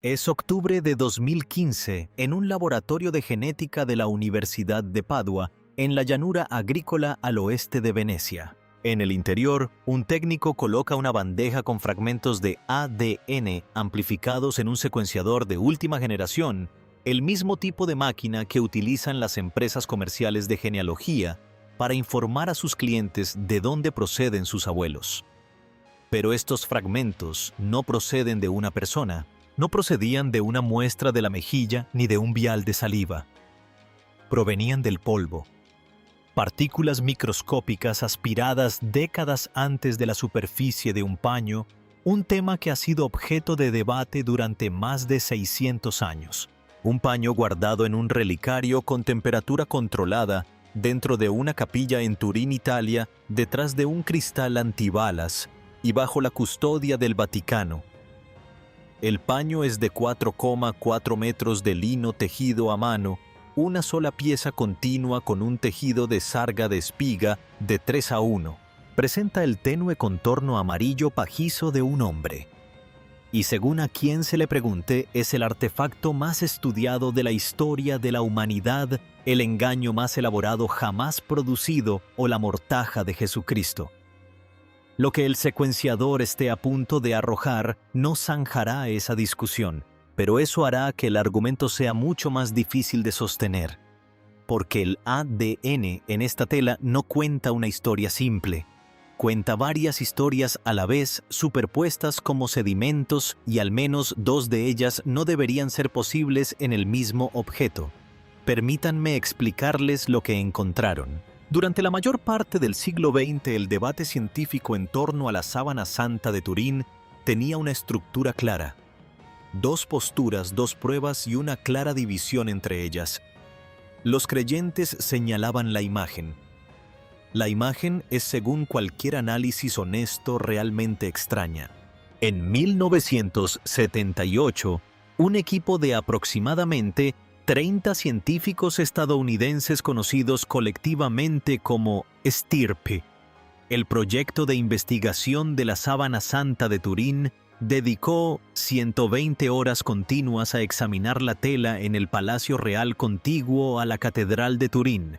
Es octubre de 2015 en un laboratorio de genética de la Universidad de Padua, en la llanura agrícola al oeste de Venecia. En el interior, un técnico coloca una bandeja con fragmentos de ADN amplificados en un secuenciador de última generación, el mismo tipo de máquina que utilizan las empresas comerciales de genealogía para informar a sus clientes de dónde proceden sus abuelos. Pero estos fragmentos no proceden de una persona. No procedían de una muestra de la mejilla ni de un vial de saliva. Provenían del polvo. Partículas microscópicas aspiradas décadas antes de la superficie de un paño, un tema que ha sido objeto de debate durante más de 600 años. Un paño guardado en un relicario con temperatura controlada dentro de una capilla en Turín, Italia, detrás de un cristal antibalas y bajo la custodia del Vaticano. El paño es de 4,4 metros de lino tejido a mano, una sola pieza continua con un tejido de sarga de espiga de 3:1. Presenta el tenue contorno amarillo pajizo de un hombre. Y según a quien se le pregunte, es el artefacto más estudiado de la historia de la humanidad, el engaño más elaborado jamás producido o la mortaja de Jesucristo. Lo que el secuenciador esté a punto de arrojar no zanjará esa discusión, pero eso hará que el argumento sea mucho más difícil de sostener, porque el ADN en esta tela no cuenta una historia simple, cuenta varias historias a la vez superpuestas como sedimentos y al menos dos de ellas no deberían ser posibles en el mismo objeto. Permítanme explicarles lo que encontraron. Durante la mayor parte del siglo XX, el debate científico en torno a la sábana santa de Turín tenía una estructura clara. Dos posturas, dos pruebas y una clara división entre ellas. Los creyentes señalaban la imagen. La imagen es, según cualquier análisis honesto, realmente extraña. En 1978, un equipo de aproximadamente 30 científicos estadounidenses conocidos colectivamente como STIRP, el proyecto de investigación de la sábana santa de Turín, dedicó 120 horas continuas a examinar la tela en el Palacio Real contiguo a la Catedral de Turín.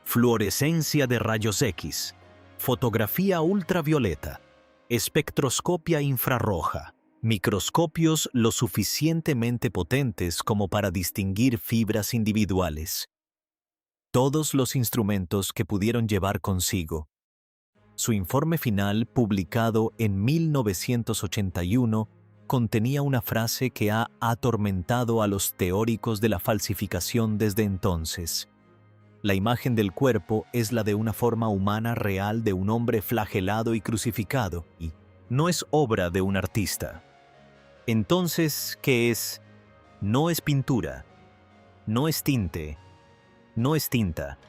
Fluorescencia de rayos X, fotografía ultravioleta, espectroscopia infrarroja, microscopios lo suficientemente potentes como para distinguir fibras individuales. Todos los instrumentos que pudieron llevar consigo. Su informe final, publicado en 1981, contenía una frase que ha atormentado a los teóricos de la falsificación desde entonces. La imagen del cuerpo es la de una forma humana real de un hombre flagelado y crucificado, y no es obra de un artista. Entonces, ¿qué es? No es pintura, no es tinte, no es tinta,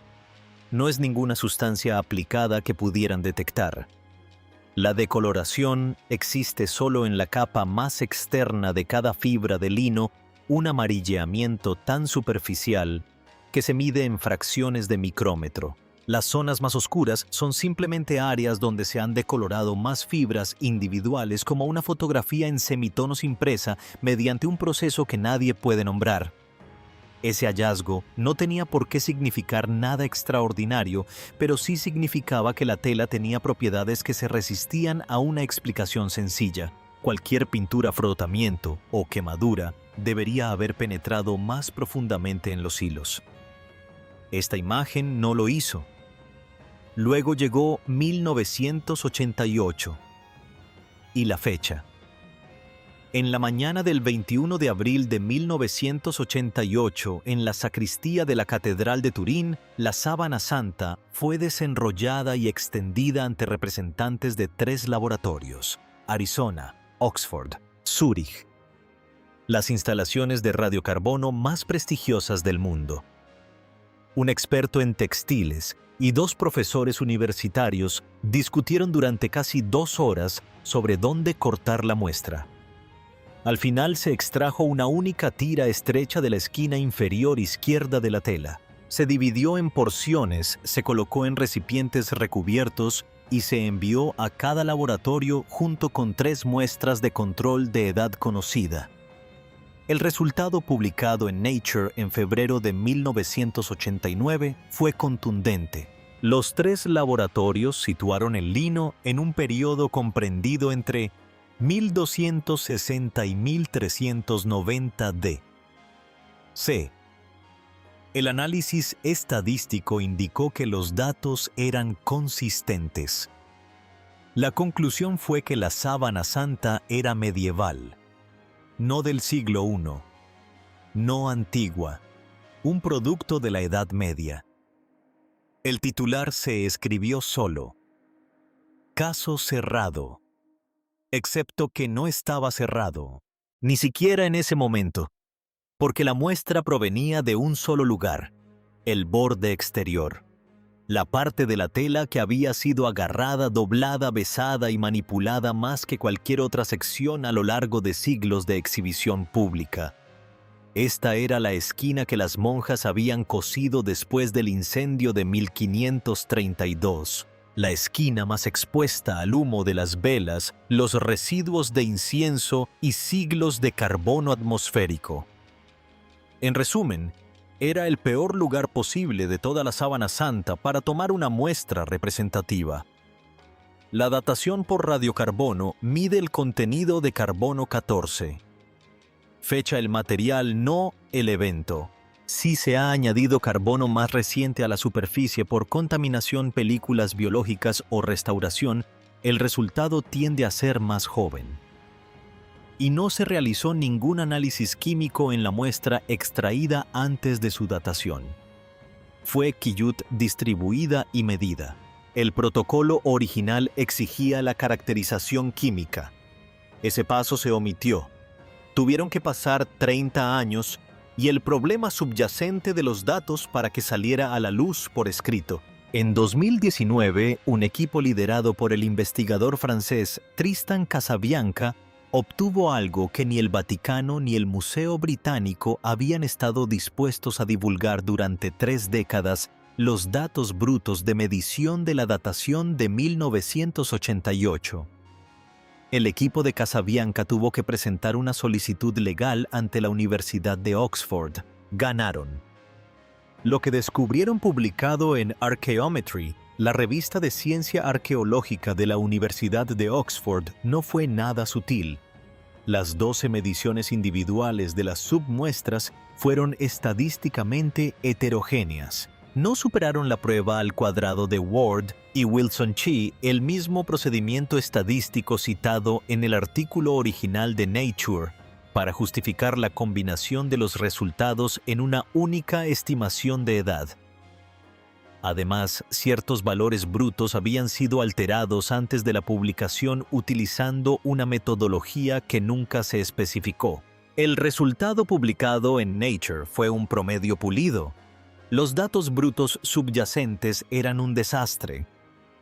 no es ninguna sustancia aplicada que pudieran detectar. La decoloración existe solo en la capa más externa de cada fibra de lino, un amarilleamiento tan superficial que se mide en fracciones de micrómetro. Las zonas más oscuras son simplemente áreas donde se han decolorado más fibras individuales, como una fotografía en semitonos impresa mediante un proceso que nadie puede nombrar. Ese hallazgo no tenía por qué significar nada extraordinario, pero sí significaba que la tela tenía propiedades que se resistían a una explicación sencilla. Cualquier pintura, frotamiento o quemadura debería haber penetrado más profundamente en los hilos. Esta imagen no lo hizo. Luego llegó 1988 y la fecha. En la mañana del 21 de abril de 1988, en la sacristía de la Catedral de Turín, la sábana santa fue desenrollada y extendida ante representantes de 3 laboratorios: Arizona, Oxford, Zúrich, las instalaciones de radiocarbono más prestigiosas del mundo. Un experto en textiles y 2 profesores universitarios discutieron durante casi 2 horas sobre dónde cortar la muestra. Al final se extrajo una única tira estrecha de la esquina inferior izquierda de la tela. Se dividió en porciones, se colocó en recipientes recubiertos y se envió a cada laboratorio junto con 3 muestras de control de edad conocida. El resultado publicado en Nature en febrero de 1989 fue contundente. Los 3 laboratorios situaron el lino en un periodo comprendido entre 1260 y 1390 d. C. El análisis estadístico indicó que los datos eran consistentes. La conclusión fue que la sábana santa era medieval, no del siglo I, no antigua, un producto de la Edad Media. El titular se escribió solo. Caso cerrado. Excepto que no estaba cerrado, ni siquiera en ese momento, porque la muestra provenía de un solo lugar, el borde exterior, la parte de la tela que había sido agarrada, doblada, besada y manipulada más que cualquier otra sección a lo largo de siglos de exhibición pública. Esta era la esquina que las monjas habían cosido después del incendio de 1532. La esquina más expuesta al humo de las velas, los residuos de incienso y siglos de carbono atmosférico. En resumen, era el peor lugar posible de toda la sábana santa para tomar una muestra representativa. La datación por radiocarbono mide el contenido de carbono 14. Fecha el material, no el evento. Si se ha añadido carbono más reciente a la superficie por contaminación, películas biológicas o restauración, el resultado tiende a ser más joven. Y no se realizó ningún análisis químico en la muestra extraída antes de su datación. Fue quiyut distribuida y medida. El protocolo original exigía la caracterización química. Ese paso se omitió. Tuvieron que pasar 30 años y el problema subyacente de los datos para que saliera a la luz por escrito. En 2019, un equipo liderado por el investigador francés Tristan Casabianca obtuvo algo que ni el Vaticano ni el Museo Británico habían estado dispuestos a divulgar durante 3 décadas: los datos brutos de medición de la datación de 1988. El equipo de Casabianca tuvo que presentar una solicitud legal ante la Universidad de Oxford. Ganaron. Lo que descubrieron publicado en Archaeometry, la revista de ciencia arqueológica de la Universidad de Oxford, no fue nada sutil. Las 12 mediciones individuales de las submuestras fueron estadísticamente heterogéneas. No superaron la prueba al cuadrado de Ward y Wilson-Chi, el mismo procedimiento estadístico citado en el artículo original de Nature, para justificar la combinación de los resultados en una única estimación de edad. Además, ciertos valores brutos habían sido alterados antes de la publicación utilizando una metodología que nunca se especificó. El resultado publicado en Nature fue un promedio pulido. Los datos brutos subyacentes eran un desastre.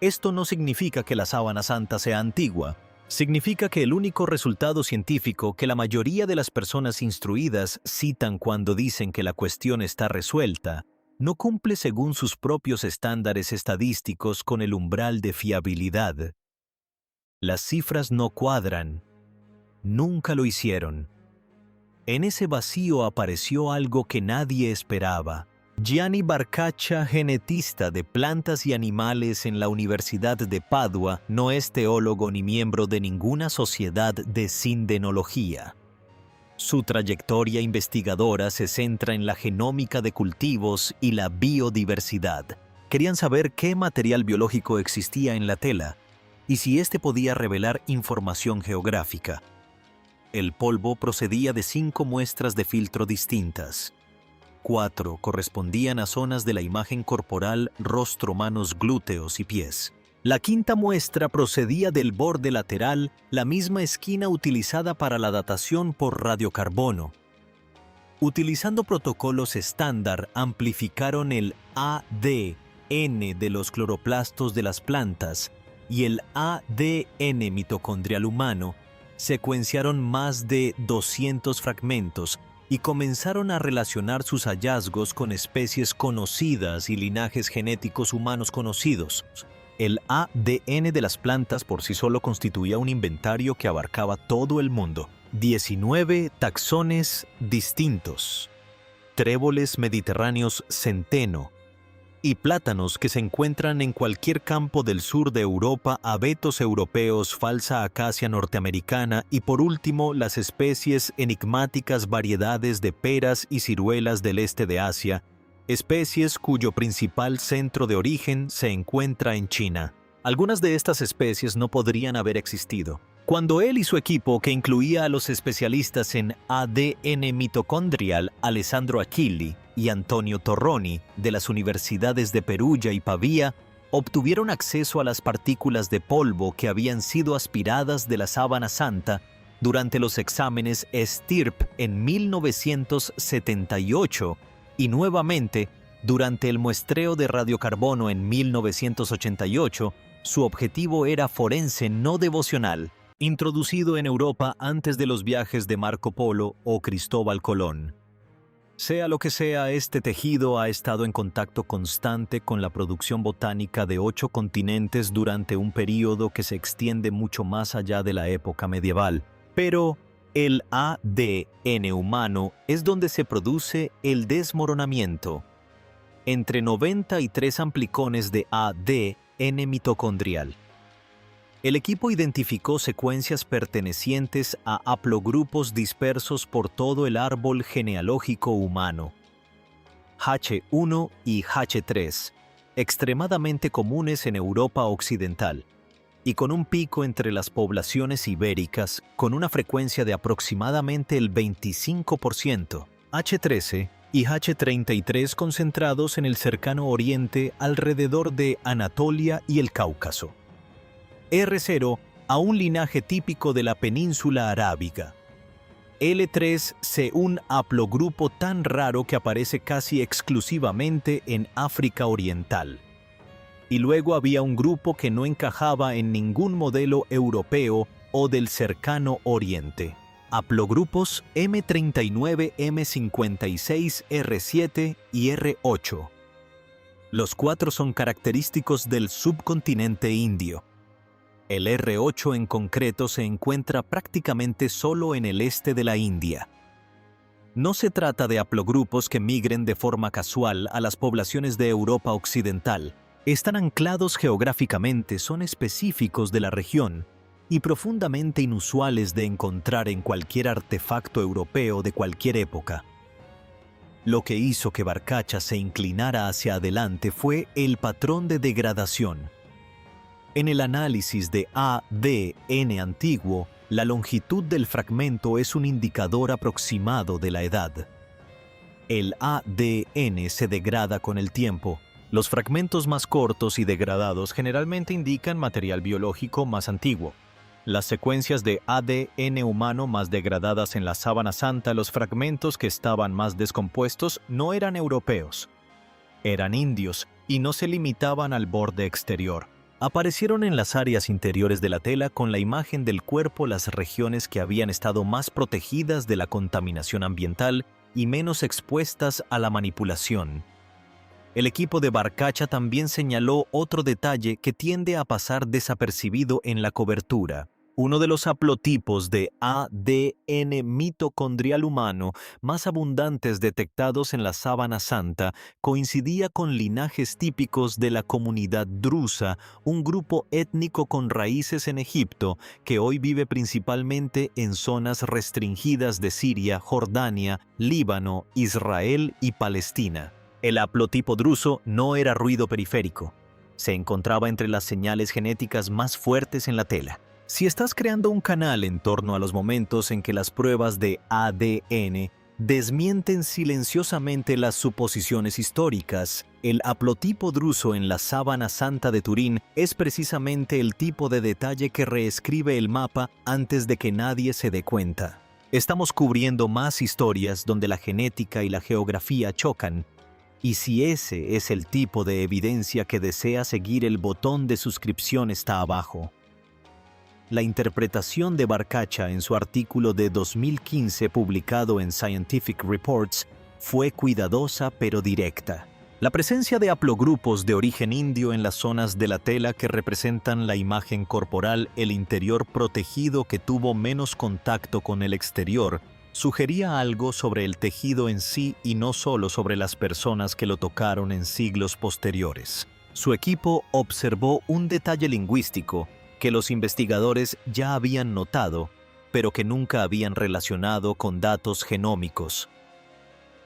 Esto no significa que la sábana santa sea antigua. Significa que el único resultado científico que la mayoría de las personas instruidas citan cuando dicen que la cuestión está resuelta no cumple según sus propios estándares estadísticos con el umbral de fiabilidad. Las cifras no cuadran. Nunca lo hicieron. En ese vacío apareció algo que nadie esperaba. Gianni Barcaccia, genetista de plantas y animales en la Universidad de Padua, no es teólogo ni miembro de ninguna sociedad de sindenología. Su trayectoria investigadora se centra en la genómica de cultivos y la biodiversidad. Querían saber qué material biológico existía en la tela y si éste podía revelar información geográfica. El polvo procedía de 5 muestras de filtro distintas. 4 correspondían a zonas de la imagen corporal: rostro, manos, glúteos y pies. La 5ª muestra procedía del borde lateral, la misma esquina utilizada para la datación por radiocarbono. Utilizando protocolos estándar, amplificaron el ADN de los cloroplastos de las plantas y el ADN mitocondrial humano. Secuenciaron más de 200 fragmentos y comenzaron a relacionar sus hallazgos con especies conocidas y linajes genéticos humanos conocidos. El ADN de las plantas por sí solo constituía un inventario que abarcaba todo el mundo. 19 taxones distintos, tréboles mediterráneos centeno y plátanos que se encuentran en cualquier campo del sur de Europa, abetos europeos, falsa acacia norteamericana y por último las especies enigmáticas variedades de peras y ciruelas del este de Asia, especies cuyo principal centro de origen se encuentra en China. Algunas de estas especies no podrían haber existido. Cuando él y su equipo, que incluía a los especialistas en ADN mitocondrial Alessandro Achilli y Antonio Torroni de las universidades de Perugia y Pavía, obtuvieron acceso a las partículas de polvo que habían sido aspiradas de la sábana santa durante los exámenes STIRP en 1978 y nuevamente durante el muestreo de radiocarbono en 1988, su objetivo era forense no devocional, introducido en Europa antes de los viajes de Marco Polo o Cristóbal Colón. Sea lo que sea, este tejido ha estado en contacto constante con la producción botánica de 8 continentes durante un período que se extiende mucho más allá de la época medieval. Pero el ADN humano es donde se produce el desmoronamiento. Entre 93 amplicones de ADN mitocondrial. El equipo identificó secuencias pertenecientes a haplogrupos dispersos por todo el árbol genealógico humano. H1 y H3, extremadamente comunes en Europa occidental, y con un pico entre las poblaciones ibéricas con una frecuencia de aproximadamente el 25%, H13 y H33 concentrados en el cercano oriente alrededor de Anatolia y el Cáucaso. R0 a un linaje típico de la península arábiga. L3C, un haplogrupo tan raro que aparece casi exclusivamente en África Oriental. Y luego había un grupo que no encajaba en ningún modelo europeo o del cercano oriente. Haplogrupos M39, M56, R7 y R8. Los 4 son característicos del subcontinente indio. El R8 en concreto se encuentra prácticamente solo en el este de la India. No se trata de haplogrupos que migren de forma casual a las poblaciones de Europa occidental. Están anclados geográficamente, son específicos de la región y profundamente inusuales de encontrar en cualquier artefacto europeo de cualquier época. Lo que hizo que Barcacha se inclinara hacia adelante fue el patrón de degradación. En el análisis de ADN antiguo, la longitud del fragmento es un indicador aproximado de la edad. El ADN se degrada con el tiempo. Los fragmentos más cortos y degradados generalmente indican material biológico más antiguo. Las secuencias de ADN humano más degradadas en la sábana santa, los fragmentos que estaban más descompuestos no eran europeos. Eran indios y no se limitaban al borde exterior. Aparecieron en las áreas interiores de la tela con la imagen del cuerpo las regiones que habían estado más protegidas de la contaminación ambiental y menos expuestas a la manipulación. El equipo de Barcacha también señaló otro detalle que tiende a pasar desapercibido en la cobertura. Uno de los haplotipos de ADN mitocondrial humano más abundantes detectados en la sábana santa coincidía con linajes típicos de la comunidad drusa, un grupo étnico con raíces en Egipto que hoy vive principalmente en zonas restringidas de Siria, Jordania, Líbano, Israel y Palestina. El haplotipo druso no era ruido periférico. Se encontraba entre las señales genéticas más fuertes en la tela. Si estás creando un canal en torno a los momentos en que las pruebas de ADN desmienten silenciosamente las suposiciones históricas, el haplotipo druso en la sábana santa de Turín es precisamente el tipo de detalle que reescribe el mapa antes de que nadie se dé cuenta. Estamos cubriendo más historias donde la genética y la geografía chocan. Y si ese es el tipo de evidencia que desea seguir, el botón de suscripción está abajo. La interpretación de Barcacha en su artículo de 2015 publicado en Scientific Reports fue cuidadosa pero directa. La presencia de haplogrupos de origen indio en las zonas de la tela que representan la imagen corporal, el interior protegido que tuvo menos contacto con el exterior, sugería algo sobre el tejido en sí y no solo sobre las personas que lo tocaron en siglos posteriores. Su equipo observó un detalle lingüístico que los investigadores ya habían notado, pero que nunca habían relacionado con datos genómicos.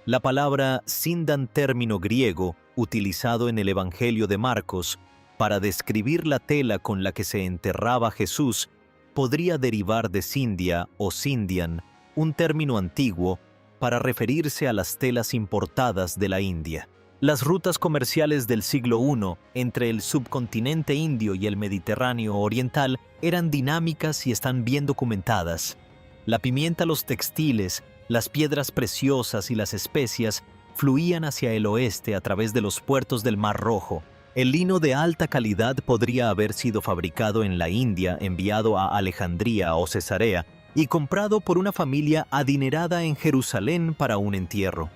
La palabra sindan, término griego utilizado en el Evangelio de Marcos para describir la tela con la que se enterraba Jesús, podría derivar de Sindia o Sindian, un término antiguo para referirse a las telas importadas de la India. Las rutas comerciales del siglo I entre el subcontinente indio y el Mediterráneo oriental eran dinámicas y están bien documentadas. La pimienta, los textiles, las piedras preciosas y las especias fluían hacia el oeste a través de los puertos del Mar Rojo. El lino de alta calidad podría haber sido fabricado en la India, enviado a Alejandría o Cesarea y comprado por una familia adinerada en Jerusalén para un entierro.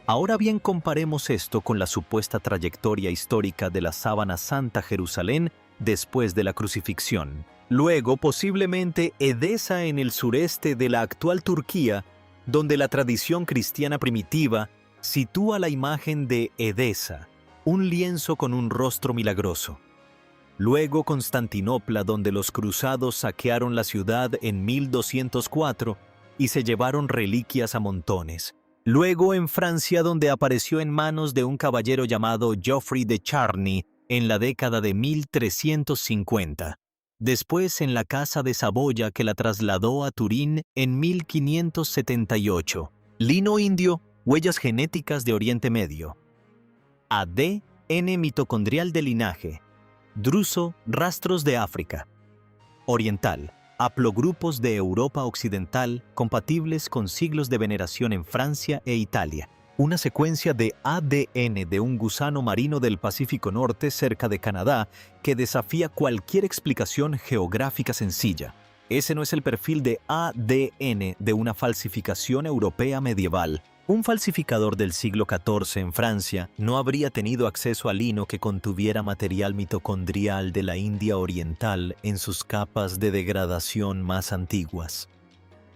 Ahora bien, comparemos esto con la supuesta trayectoria histórica de la sábana santa Jerusalén después de la crucifixión. Luego, posiblemente Edesa en el sureste de la actual Turquía, donde la tradición cristiana primitiva sitúa la imagen de Edesa, un lienzo con un rostro milagroso. Luego Constantinopla, donde los cruzados saquearon la ciudad en 1204 y se llevaron reliquias a montones. Luego en Francia, donde apareció en manos de un caballero llamado Geoffrey de Charny en la década de 1350. Después en la Casa de Saboya, que la trasladó a Turín en 1578. Lino indio, huellas genéticas de Oriente Medio. ADN mitocondrial de linaje. Druso, rastros de África. Oriental. Haplogrupos de Europa Occidental compatibles con siglos de veneración en Francia e Italia. Una secuencia de ADN de un gusano marino del Pacífico Norte cerca de Canadá que desafía cualquier explicación geográfica sencilla. Ese no es el perfil de ADN de una falsificación europea medieval. Un falsificador del siglo XIV en Francia no habría tenido acceso a lino que contuviera material mitocondrial de la India Oriental en sus capas de degradación más antiguas.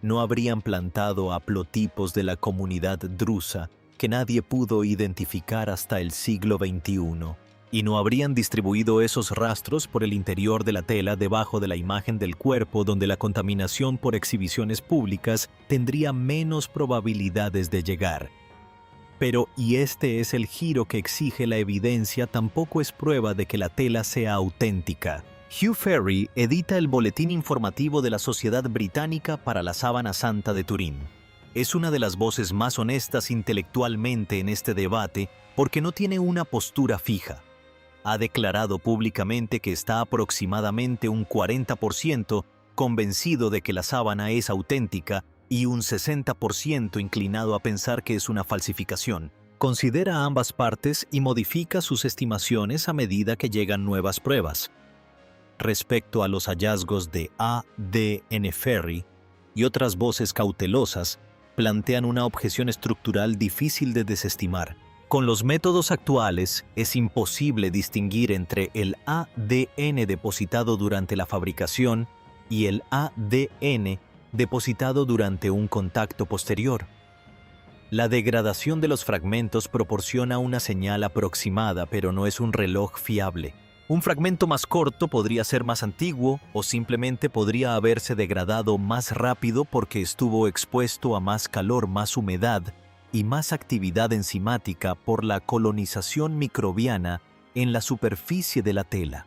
No habrían plantado haplotipos de la comunidad drusa que nadie pudo identificar hasta el siglo XXI, y no habrían distribuido esos rastros por el interior de la tela debajo de la imagen del cuerpo, donde la contaminación por exhibiciones públicas tendría menos probabilidades de llegar. Pero, y este es el giro que exige la evidencia, tampoco es prueba de que la tela sea auténtica. Hugh Ferry edita el Boletín Informativo de la Sociedad Británica para la Sábana Santa de Turín. Es una de las voces más honestas intelectualmente en este debate porque no tiene una postura fija. Ha declarado públicamente que está aproximadamente un 40% convencido de que la sábana es auténtica y un 60% inclinado a pensar que es una falsificación. Considera ambas partes y modifica sus estimaciones a medida que llegan nuevas pruebas. Respecto a los hallazgos de ADN Ferry y otras voces cautelosas, plantean una objeción estructural difícil de desestimar. Con los métodos actuales, es imposible distinguir entre el ADN depositado durante la fabricación y el ADN depositado durante un contacto posterior. La degradación de los fragmentos proporciona una señal aproximada, pero no es un reloj fiable. Un fragmento más corto podría ser más antiguo o simplemente podría haberse degradado más rápido porque estuvo expuesto a más calor, más humedad y más actividad enzimática por la colonización microbiana en la superficie de la tela.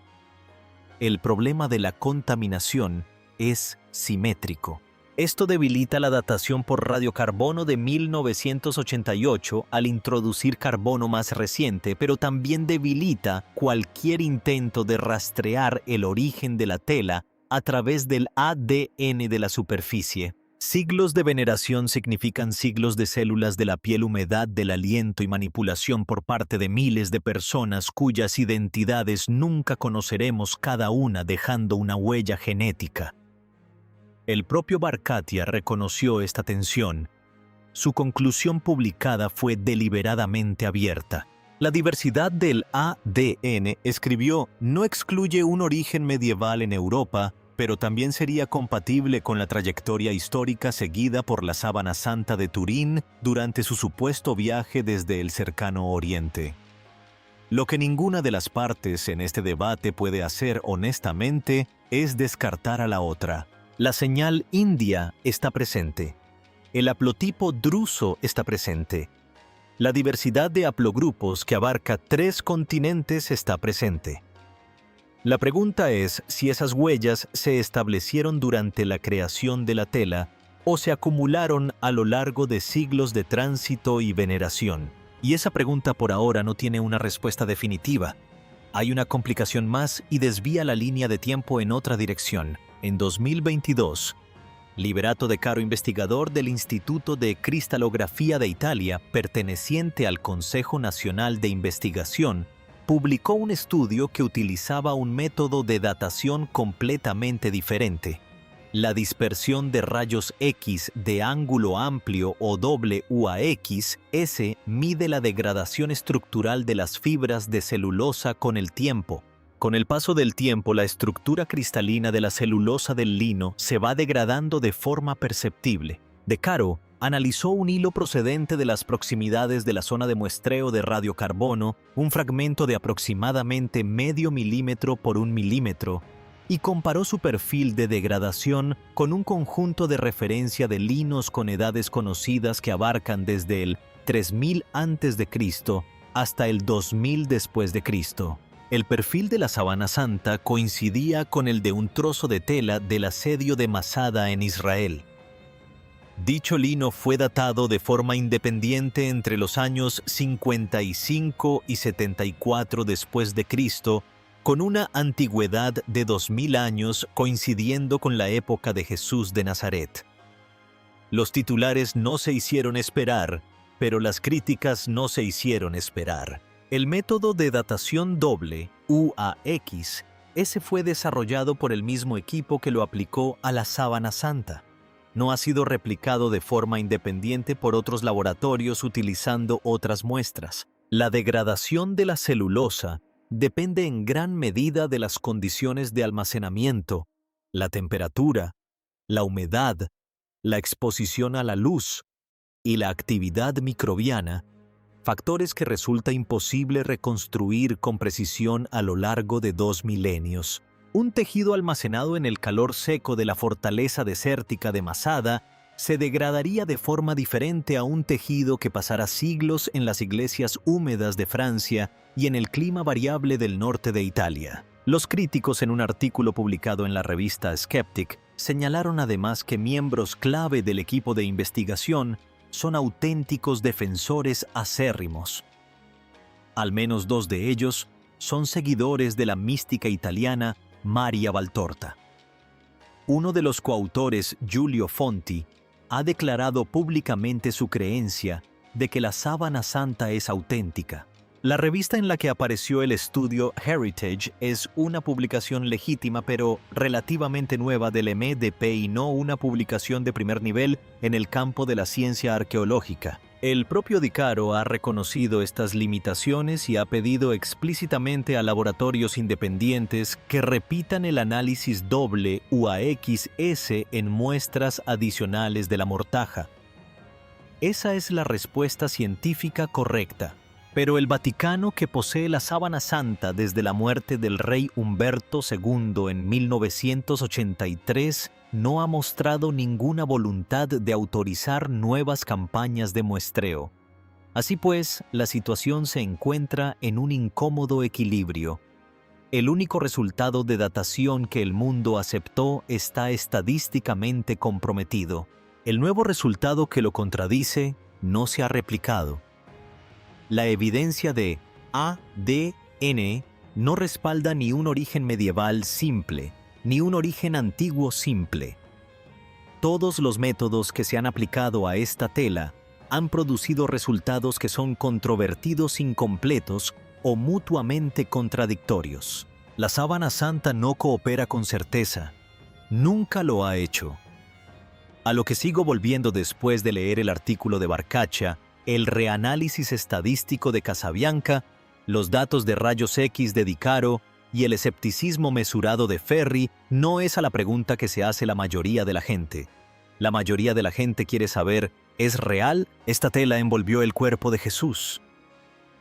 El problema de la contaminación es simétrico. Esto debilita la datación por radiocarbono de 1988 al introducir carbono más reciente, pero también debilita cualquier intento de rastrear el origen de la tela a través del ADN de la superficie. Siglos de veneración significan siglos de células de la piel, humedad del aliento y manipulación por parte de miles de personas cuyas identidades nunca conoceremos, cada una dejando una huella genética. El propio Barkatia reconoció esta tensión. Su conclusión publicada fue deliberadamente abierta. La diversidad del ADN, escribió, no excluye un origen medieval en Europa, pero también sería compatible con la trayectoria histórica seguida por la Sábana Santa de Turín durante su supuesto viaje desde el cercano Oriente. Lo que ninguna de las partes en este debate puede hacer honestamente es descartar a la otra. La señal india está presente. El haplotipo druso está presente. La diversidad de haplogrupos que abarca 3 continentes está presente. La pregunta es si esas huellas se establecieron durante la creación de la tela o se acumularon a lo largo de siglos de tránsito y veneración. Y esa pregunta por ahora no tiene una respuesta definitiva. Hay una complicación más y desvía la línea de tiempo en otra dirección. En 2022, Liberato De Caro, investigador del Instituto de Cristalografía de Italia, perteneciente al Consejo Nacional de Investigación, publicó un estudio que utilizaba un método de datación completamente diferente. La dispersión de rayos X de ángulo amplio o doble UAX, mide la degradación estructural de las fibras de celulosa con el tiempo. Con el paso del tiempo, la estructura cristalina de la celulosa del lino se va degradando de forma perceptible. De Caro analizó un hilo procedente de las proximidades de la zona de muestreo de radiocarbono, un fragmento de aproximadamente medio milímetro por 1 milímetro, y comparó su perfil de degradación con un conjunto de referencia de linos con edades conocidas que abarcan desde el 3000 a.C. hasta el 2000 después de Cristo. El perfil de la Sábana Santa coincidía con el de un trozo de tela del asedio de Masada en Israel. Dicho lino fue datado de forma independiente entre los años 55 y 74 después de Cristo, con una antigüedad de 2000 años coincidiendo con la época de Jesús de Nazaret. Los titulares no se hicieron esperar, pero las críticas no se hicieron esperar. El método de datación doble, UAX, fue desarrollado por el mismo equipo que lo aplicó a la Sábana Santa. No ha sido replicado de forma independiente por otros laboratorios utilizando otras muestras. La degradación de la celulosa depende en gran medida de las condiciones de almacenamiento, la temperatura, la humedad, la exposición a la luz y la actividad microbiana, factores que resulta imposible reconstruir con precisión a lo largo de 2 milenios. Un tejido almacenado en el calor seco de la fortaleza desértica de Masada se degradaría de forma diferente a un tejido que pasara siglos en las iglesias húmedas de Francia y en el clima variable del norte de Italia. Los críticos, en un artículo publicado en la revista Skeptic, señalaron además que miembros clave del equipo de investigación son auténticos defensores acérrimos. Al menos 2 de ellos son seguidores de la mística italiana Maria Valtorta. Uno de los coautores, Giulio Fonti, ha declarado públicamente su creencia de que la Sábana Santa es auténtica. La revista en la que apareció el estudio, Heritage, es una publicación legítima pero relativamente nueva del MEDP y no una publicación de primer nivel en el campo de la ciencia arqueológica. El propio De Caro ha reconocido estas limitaciones y ha pedido explícitamente a laboratorios independientes que repitan el análisis doble UAX en muestras adicionales de la mortaja. Esa es la respuesta científica correcta. Pero el Vaticano, que posee la Sábana Santa desde la muerte del rey Humberto II en 1983, no ha mostrado ninguna voluntad de autorizar nuevas campañas de muestreo. Así pues, la situación se encuentra en un incómodo equilibrio. El único resultado de datación que el mundo aceptó está estadísticamente comprometido. El nuevo resultado que lo contradice no se ha replicado. La evidencia de ADN no respalda ni un origen medieval simple, ni un origen antiguo simple. Todos los métodos que se han aplicado a esta tela han producido resultados que son controvertidos, incompletos o mutuamente contradictorios. La Sábana Santa no coopera con certeza. Nunca lo ha hecho. A lo que sigo volviendo después de leer el artículo de Barcaccia, el reanálisis estadístico de Casabianca Los datos de rayos X de Di Caro y el escepticismo mesurado de Ferri no es a la pregunta que se hace la mayoría de la gente. La mayoría de la gente quiere saber, ¿es real? ¿Esta tela envolvió el cuerpo de Jesús?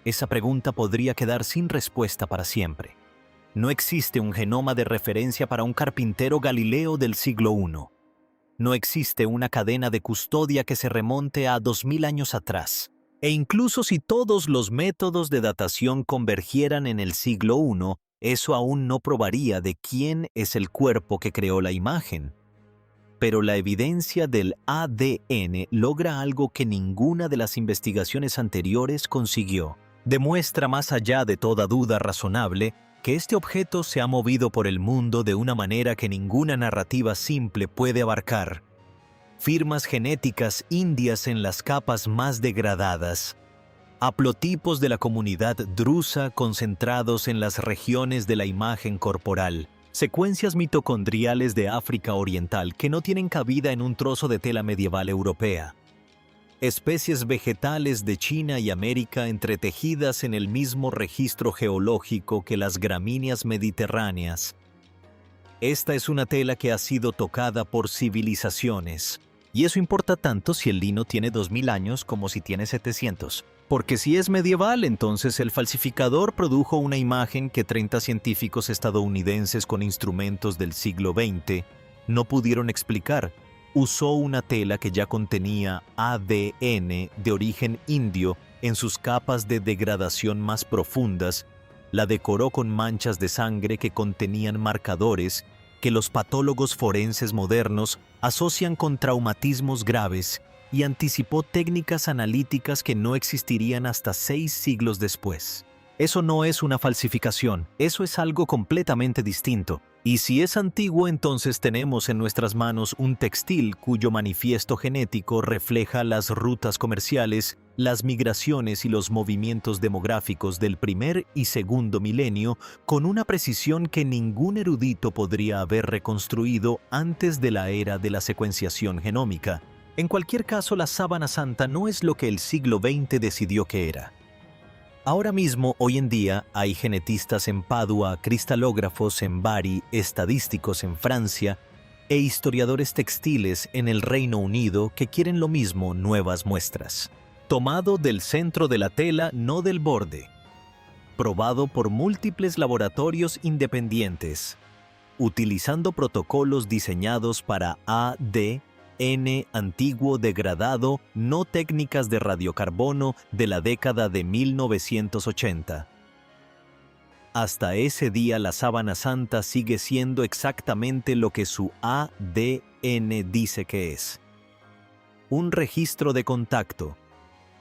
Esa pregunta podría quedar sin respuesta para siempre. No existe un genoma de referencia para un carpintero galileo del siglo I. No existe una cadena de custodia que se remonte a 2000 años atrás. E incluso si todos los métodos de datación convergieran en el siglo I, eso aún no probaría de quién es el cuerpo que creó la imagen. Pero la evidencia del ADN logra algo que ninguna de las investigaciones anteriores consiguió. Demuestra más allá de toda duda razonable que este objeto se ha movido por el mundo de una manera que ninguna narrativa simple puede abarcar. Firmas genéticas indias en las capas más degradadas, haplotipos de la comunidad drusa concentrados en las regiones de la imagen corporal, secuencias mitocondriales de África Oriental que no tienen cabida en un trozo de tela medieval europea, especies vegetales de China y América entretejidas en el mismo registro geológico que las gramíneas mediterráneas. Esta es una tela que ha sido tocada por civilizaciones. Y eso importa tanto si el lino tiene 2000 años como si tiene 700. Porque si es medieval, entonces el falsificador produjo una imagen que 30 científicos estadounidenses con instrumentos del siglo XX no pudieron explicar. Usó una tela que ya contenía ADN de origen indio en sus capas de degradación más profundas, la decoró con manchas de sangre que contenían marcadores que los patólogos forenses modernos asocian con traumatismos graves y anticipó técnicas analíticas que no existirían hasta 6 siglos después. Eso no es una falsificación, eso es algo completamente distinto. Y si es antiguo, entonces tenemos en nuestras manos un textil cuyo manifiesto genético refleja las rutas comerciales, las migraciones y los movimientos demográficos del primer y segundo milenio con una precisión que ningún erudito podría haber reconstruido antes de la era de la secuenciación genómica. En cualquier caso, la sábana santa no es lo que el siglo XX decidió que era. Ahora mismo, hoy en día, hay genetistas en Padua, cristalógrafos en Bari, estadísticos en Francia e historiadores textiles en el Reino Unido que quieren lo mismo, nuevas muestras. Tomado del centro de la tela, no del borde. Probado por múltiples laboratorios independientes, utilizando protocolos diseñados para ADN antiguo degradado, no técnicas de radiocarbono de la década de 1980. Hasta ese día la sábana santa sigue siendo exactamente lo que su ADN dice que es. Un registro de contacto,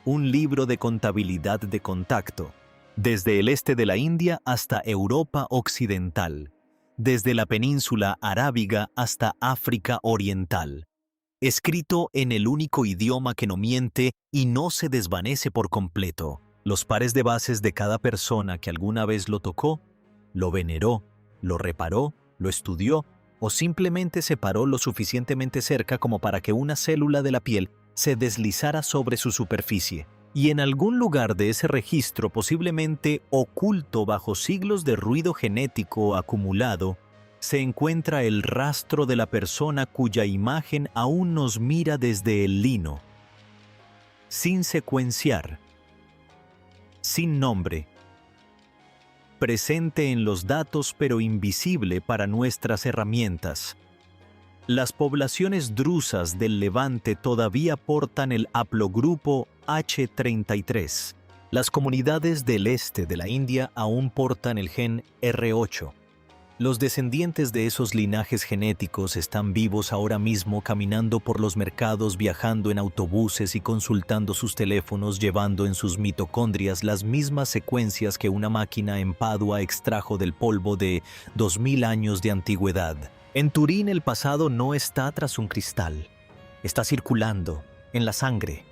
un libro de contabilidad de contacto, desde el este de la India hasta Europa occidental, desde la península arábiga hasta África oriental. Escrito en el único idioma que no miente y no se desvanece por completo. Los pares de bases de cada persona que alguna vez lo tocó, lo veneró, lo reparó, lo estudió o simplemente se paró lo suficientemente cerca como para que una célula de la piel se deslizara sobre su superficie. Y en algún lugar de ese registro, posiblemente oculto bajo siglos de ruido genético acumulado, se encuentra el rastro de la persona cuya imagen aún nos mira desde el lino, sin secuenciar, sin nombre, presente en los datos pero invisible para nuestras herramientas. Las poblaciones drusas del Levante todavía portan el haplogrupo H33. Las comunidades del este de la India aún portan el gen R8. Los descendientes de esos linajes genéticos están vivos ahora mismo caminando por los mercados, viajando en autobuses y consultando sus teléfonos, llevando en sus mitocondrias las mismas secuencias que una máquina en Padua extrajo del polvo de 2000 años de antigüedad. En Turín el pasado no está tras un cristal, está circulando en la sangre.